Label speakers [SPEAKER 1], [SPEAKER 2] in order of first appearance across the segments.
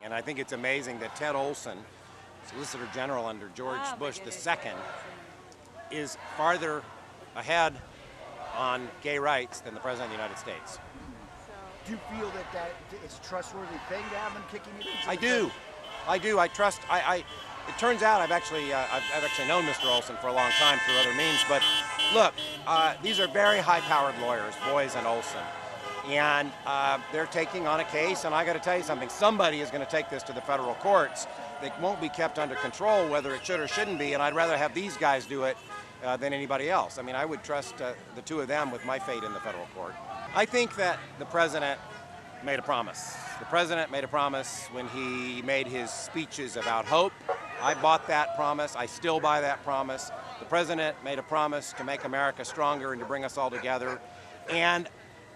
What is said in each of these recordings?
[SPEAKER 1] And I think it's amazing that Ted Olson, Solicitor General under George Bush II, is farther ahead on gay rights than the President of the United States.
[SPEAKER 2] Do you feel that it's a trustworthy thing to have them kicking you?
[SPEAKER 1] I do. I trust. It turns out I've actually known Mr. Olson for a long time through other means. But look, these are very high-powered lawyers, Boies and Olson, and they're taking on a case. And I got to tell you something. Somebody is going to take this to the federal courts. They won't be kept under control, whether it should or shouldn't be. And I'd rather have these guys do it than anybody else. I mean, I would trust the two of them with my fate in the federal court. I think that the president made a promise. The president made a promise when he made his speeches about hope. I bought that promise. I still buy that promise. The president made a promise to make America stronger and to bring us all together. And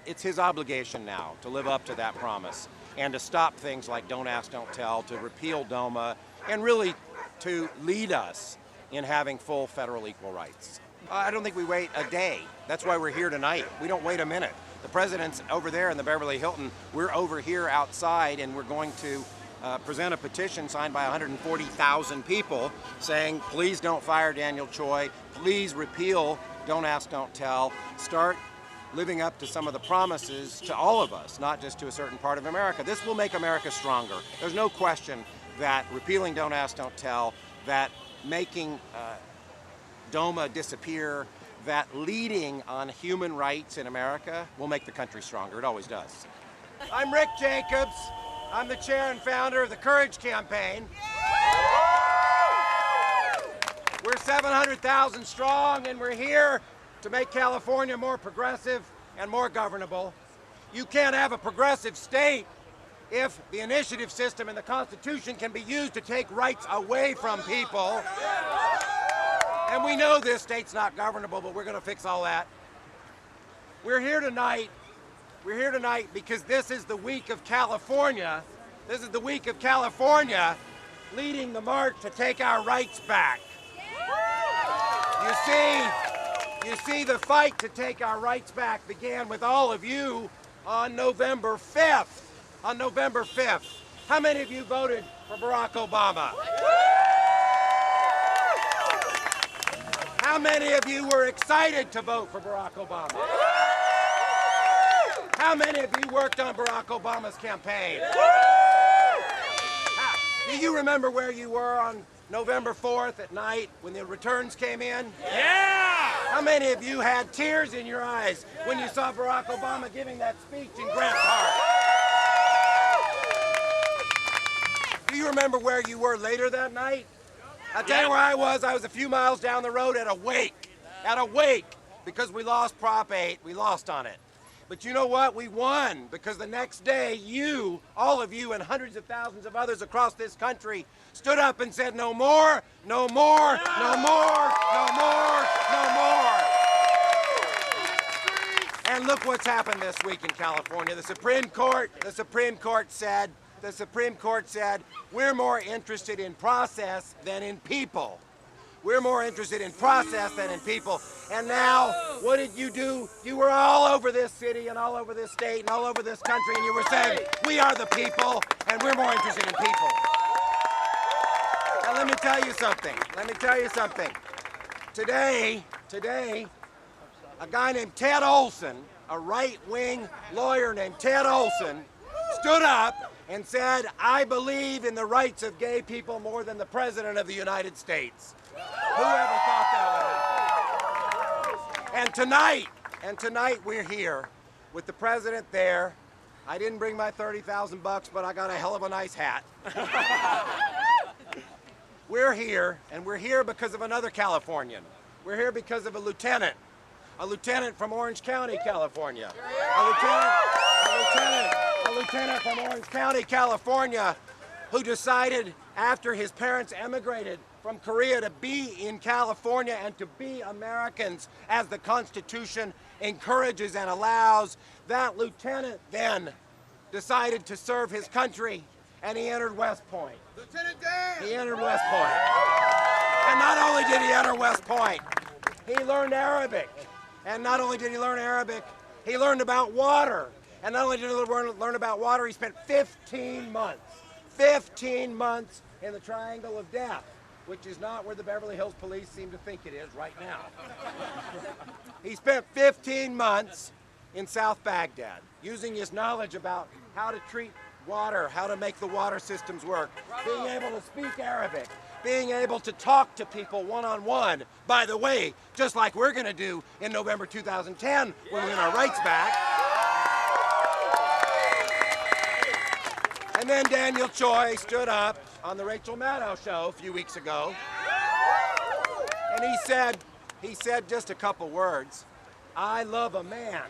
[SPEAKER 1] it's his obligation now to live up to that promise and to stop things like Don't Ask, Don't Tell, to repeal DOMA, and really to lead us in having full federal equal rights. I don't think we wait a day. That's why we're here tonight. We don't wait a minute. The president's over there in the Beverly Hilton. We're over here outside, and we're going to present a petition signed by 140,000 people saying, please don't fire Daniel Choi. Please repeal Don't Ask, Don't Tell. Start living up to some of the promises to all of us, not just to a certain part of America. This will make America stronger. There's no question that repealing Don't Ask, Don't Tell, that making DOMA disappear, that leading on human rights in America will make the country stronger. It always does. I'm Rick Jacobs. I'm the chair and founder of the Courage Campaign. We're 700,000 strong, and we're here to make California more progressive and more governable. You can't have a progressive state if the initiative system in the Constitution can be used to take rights away from people. And we know this state's not governable, but we're going to fix all that. We're here tonight because this is the week of California. This is the week of California leading the march to take our rights back. You see, the fight to take our rights back began with all of you on November 5th. On November 5th. How many of you voted for Barack Obama? How many of you were excited to vote for Barack Obama? How many of you worked on Barack Obama's campaign? Do you remember where you were on November 4th at night when the returns came in?
[SPEAKER 3] Yeah!
[SPEAKER 1] How many of you had tears in your eyes when you saw Barack Obama giving that speech in Grant Park? Do you remember where you were later that night? I'll tell you where I was. I was a few miles down the road at a wake, because we lost Prop 8. We lost on it. But you know what? We won, because the next day, you, all of you, and hundreds of thousands of others across this country stood up and said, no more, no more, no more, no more, no more. And look what's happened this week in California. The Supreme Court said, we're more interested in process than in people. We're more interested in process than in people. And now, what did you do? You were all over this city and all over this state and all over this country, and you were saying, we are the people, and we're more interested in people. And let me tell you something. Today, a guy named Ted Olson, a right-wing lawyer named Ted Olson, stood up and said, I believe in the rights of gay people more than the President of the United States. Whoever thought that would happen? And tonight we're here with the President there. I didn't bring my 30,000 bucks, but I got a hell of a nice hat. We're here, and we're here because of another Californian. We're here because of a lieutenant from Orange County, California. A lieutenant from Orange County, California, who decided after his parents emigrated from Korea to be in California and to be Americans as the Constitution encourages and allows. That lieutenant then decided to serve his country, and he entered West Point.
[SPEAKER 3] Lieutenant Dan!
[SPEAKER 1] He entered West Point. And not only did he enter West Point, he learned Arabic. And not only did he learn Arabic, he learned about water. And not only did he learn about water, he spent 15 months 15 months in the Triangle of Death, which is not where the Beverly Hills police seem to think it is right now. He spent 15 months in South Baghdad, using his knowledge about how to treat water, how to make the water systems work, being able to speak Arabic, being able to talk to people one-on-one, by the way, just like we're going to do in November 2010 when we win our rights back. And then Daniel Choi stood up on the Rachel Maddow show a few weeks ago, and he said just a couple words, "I love a man."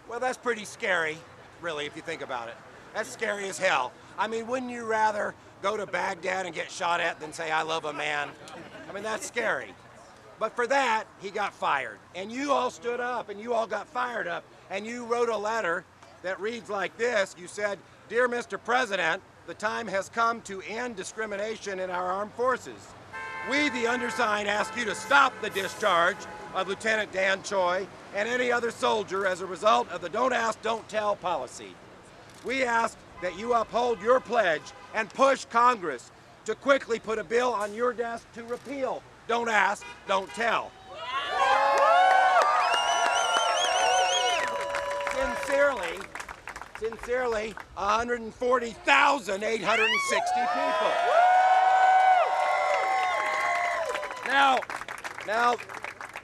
[SPEAKER 1] Well, that's pretty scary, really, if you think about it. That's scary as hell. I mean, wouldn't you rather go to Baghdad and get shot at than say, "I love a man"? I mean, that's scary. But for that, he got fired. And you all stood up, and you all got fired up, and you wrote a letter that reads like this. You said, "Dear Mr. President, the time has come to end discrimination in our armed forces. We, the undersigned, ask you to stop the discharge of Lieutenant Dan Choi and any other soldier as a result of the Don't Ask, Don't Tell policy. We ask that you uphold your pledge and push Congress to quickly put a bill on your desk to repeal Don't Ask, Don't Tell." Sincerely, 140,860 people. Now,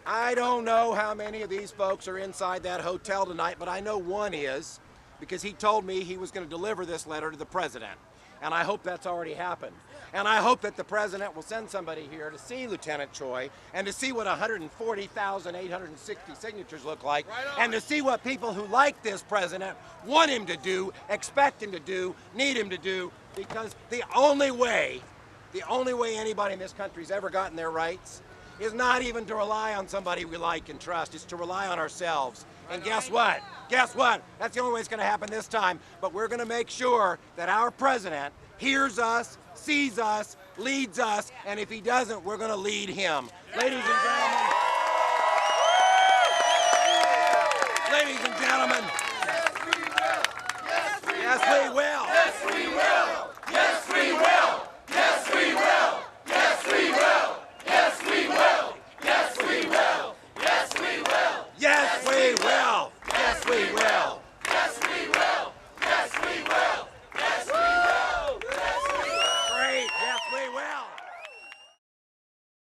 [SPEAKER 1] I don't know how many of these folks are inside that hotel tonight, but I know one is, because he told me he was going to deliver this letter to the president. And I hope that's already happened. And I hope that the president will send somebody here to see Lieutenant Choi and to see what 140,860 signatures look like, and to see what people who like this president want him to do, expect him to do, need him to do, because the only way anybody in this country's ever gotten their rights is not even to rely on somebody we like and trust. It's to rely on ourselves. And guess what? Guess what? That's the only way it's going to happen this time. But we're going to make sure that our president hears us, sees us, leads us, and if he doesn't, we're going to lead him. Ladies and gentlemen. Ladies and gentlemen.
[SPEAKER 3] Yes, we will.
[SPEAKER 1] Yes, we will.
[SPEAKER 3] Yes, we will. Yes, we will.